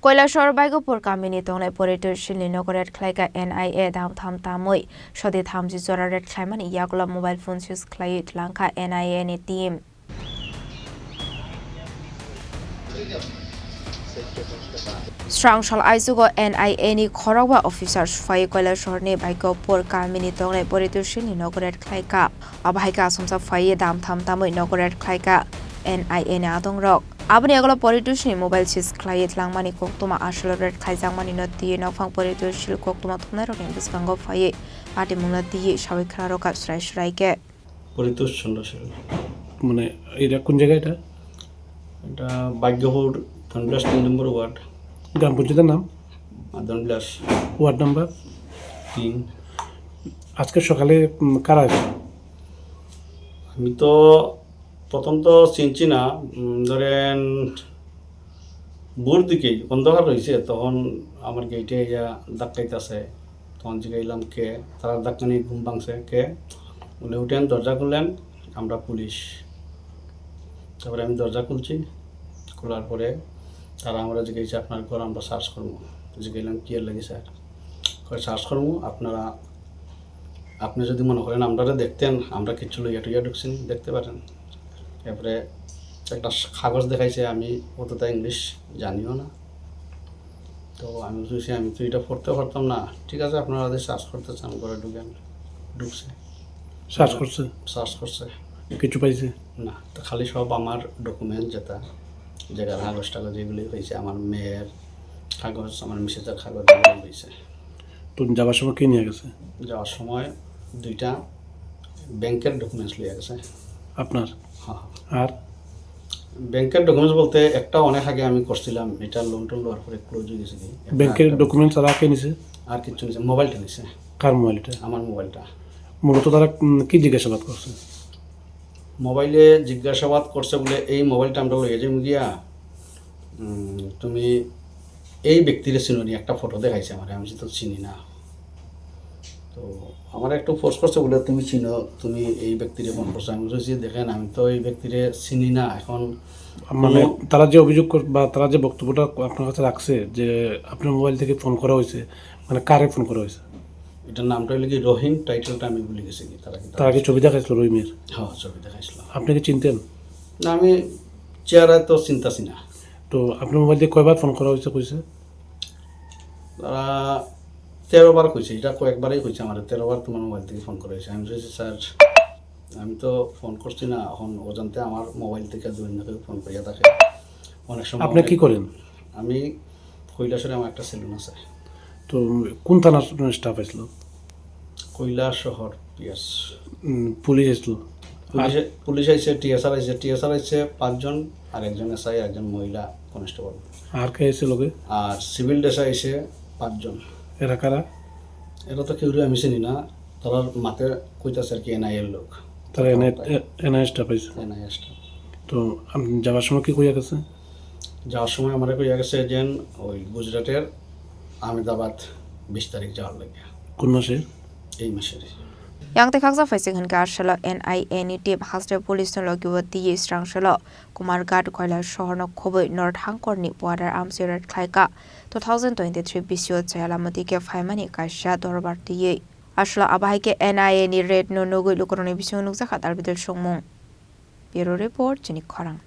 কৈলাসহর বাইগপুর কামিনী তংনাই পরিতোষিল নগরের খ্লাইকা NIA দাম থাম তামই সদে থামজি জরা রেড খ্লাইমানি ইয়াগুলা মোবাইল ফোন সিস খ্লাই লাংখা NIA ni team Strangshal Aisugo NIA ni khorokba officers fai Kailashahar ni Baigpur কামিনী তংনাই পরিতোষিল নগরের খ্লাইকা আবহাইকা সমসা ফাই দাম থাম তামই নগরের খ্লাইকা NIA ni adongrok Abani agala poritusni mobile sis client langmani koktuma ashloret khaijangmani nati nafang poritusil koktuma thumnairok bisbango faye party munati shawikraro kapsrai shraike Paritosh Chandrashil মানে এটা কোন জায়গা এটা এটা ভাগ্যপুর ধনবিলাস 3 নম্বর ওয়ার্ড গ্রাম পঞ্চায়েতের নাম ধনবিলাস ওয়ার্ড নাম্বার 3 আজকে সকালে কারা আছে আমি তো প্রথম তো চিনছি না ধরেন ভোর দিকেই অন্ধকার রয়েছে তখন আমার গেটে ইয়া ধাক্কাইতেছে তখন জিগাইলাম কে তারা ধাক্কানি ঘুম ভাঙছে কে বলে উঠেন দরজা খুললেন আমরা পুলিশ তারপরে আমি দরজা খুলছি খোলার পরে তারা আমরা জিগাইছে আপনার ঘর আমরা সার্চ করবো জিগাইলাম কি এর লাগে স্যার সার্চ করবো আপনারা আপনি যদি মনে করেন আমরা দেখতেন আমরা কিছু লইয়া টুইয়া ঢুকছি দেখতে পারেন এরপরে একটা কাগজ দেখাইছে আমি অতটা ইংলিশ জানিও না তো আমি বুঝেছি আমি তো এটা পড়তে পারতাম না ঠিক আছে আপনারা যদি সার্চ করতে চান করে ঢুকছে সার্চ করছে কিছু পাইছে না তো খালি সব আমার ডকুমেন্ট যেটা জায়গার কাগজ টাগজ যেগুলি হয়েছে আমার মেয়ের কাগজ আমার মিসেজের কাগজ এগুলি হয়েছে তো যাওয়ার সময় কে নিয়ে গেছে যাওয়ার সময় 2টা ব্যাংকের ডকুমেন্টস লিয়ে গেছে আপনার হ্যাঁ আর ব্যাংকের ডকুমেন্টস বলতে একটা অনেক আগে আমি করছিলাম এটা লোন টোন লওয়ার পরে ক্লোজ হয়ে গেছে ব্যাংকের ডকুমেন্টস আর কে নিছে আর কিছু নিছে মোবাইলটা নিছে কার মোবাইলটা আমার মোবাইলটা মূলত তারা কি জিজ্ঞাসাবাদ করছে মোবাইলে জিজ্ঞাসাবাদ করছে বলে এই মোবাইলটা আমরা লইয়া যাই গিয়া তুমি এই ব্যক্তির চিনি একটা ফটো দেখাইছে আমার আমি তো চিনি না তো আমার একটু ফোর্স করছে বলে তুমি চিনো তুমি এই ব্যক্তিরে ফোন করছো আমি বলছি দেখেন আমি তো এই ব্যক্তিরে চিনি না এখন মানে তারা যে অভিযোগ বা তারা যে বক্তব্যটা আপনার কাছে রাখছে যে আপনার মোবাইল থেকে ফোন করা হয়েছে মানে কারে ফোন করা হয়েছে এটার নামটা হলো কি রহিম টাইটেলটা আমি ভুলে গেছি কি তারা কি ছবি দেখাইছিল রহিমের হ্যাঁ ছবি দেখাইছিল আপনি কি চিনতেন না আমি চেহারা তো চিন্তাছি না তো আপনার মোবাইল দিয়ে কয়বার ফোন করা হয়েছে কইছে তারা 13 বার কইছে এটা কয়েকবারই কইছে আমার 13 বার তোমার মোবাইল থেকে ফোন করা হয়েছে আমি বলছি স্যার আমি তো ফোন করছি না এখন অজান্তে আমার মোবাইল থেকে দুজনকে ফোন করিয়া থাকে অনেক সময় আপনি কি করেন আমি কৈলাসরে আমার একটা সেলুন আছে তো কোন থানার স্টাফ আসলো কৈলাসহর পিএস পুলিশ আসলো পুলিশ আইছে টিএসআর আইছে 5 জন আর একজন এসআই একজন মহিলা কনস্টেবল আর কে এসে লোকে আর সিভিল ড্রেস আইছে 5 জন এরা কারা এরা তো কেউ আমি চিনি না তার মাতে কইতাছে আর কি এনআইএর লোক তারা এনআই স্টাফ আইছে এনআইএ স্টাফ তো যাওয়ার সময় কি কইয়া গেছে যাওয়ার সময় আমার কইয়া গেছে যে ওই গুজরাটের আহমেদাবাদ 20 তারিখ যাওয়ার লাগে কোন মাসে এই মাসের Yang tekaksa faising han karshalo NIA ni team hasde police no logiwati strangshalo Kumarghat Kailashahar no khoboi north hangkor ni border amsirat khlaika 2023 bisyo chayalamati ke faimani kasha dorbar tiye ashla abai ke NIA ni red no nogoi lokoroni bisyo nukja khatar bidel songmung Bureau report Chinik Khorang